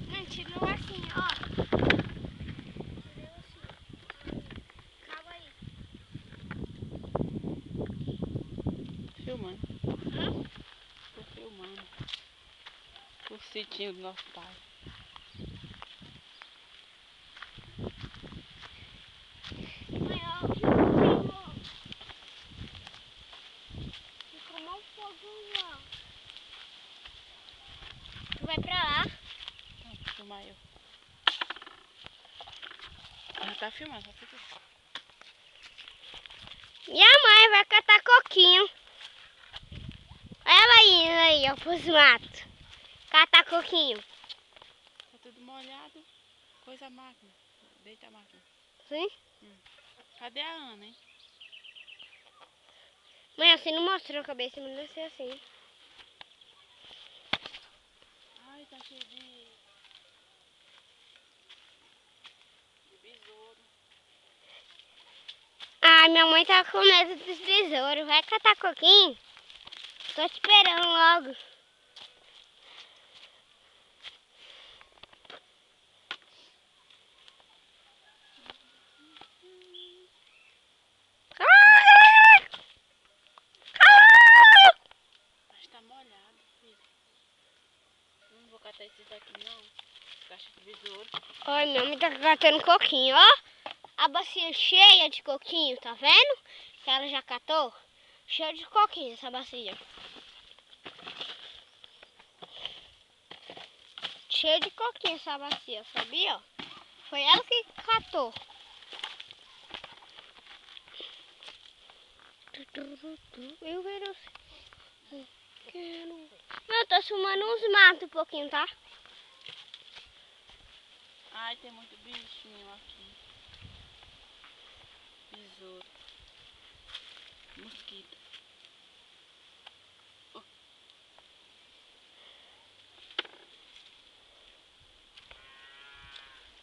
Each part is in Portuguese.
Não, tirou assim, ó. Tirou assim. Calma aí. Filmando. Hã? Tô filmando. O sitinho do nosso pai. Mãe, ó. Ficou mal fogo lá. Tu vai pra lá? Não, vou filmar eu. Já tá filmando, só fica. Minha mãe vai catar coquinho. Ela indo aí, ó, pros matos. Catar coquinho. Tá tudo molhado. Coisa a máquina. Deita a máquina. Sim? Cadê a Ana, hein? Mãe, assim não mostrou a cabeça, mas não ser assim. Ai, tá cheio de besouro. Ah, minha mãe tá com medo dos besouros. Vai catar coquinho? Tô te esperando logo. Mas tá molhado, filho. Não vou catar esses daqui não. Caixa de besouro. Olha, minha mãe tá catando coquinho, ó. A bacia cheia de coquinho, tá vendo? Que ela já catou. Cheia de coquinho essa bacia. Cheia de coquinho essa bacia, sabia? Foi ela que catou. Eu quero... Eu tô sumando uns matos um pouquinho, tá? Ai, tem muito bichinho aqui. Besouro. Mosquito.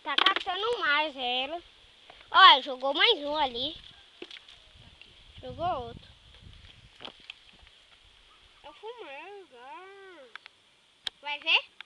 Tá catando mais ela. Olha, jogou mais um ali. Jogou outro. Eu fumei, vai ver?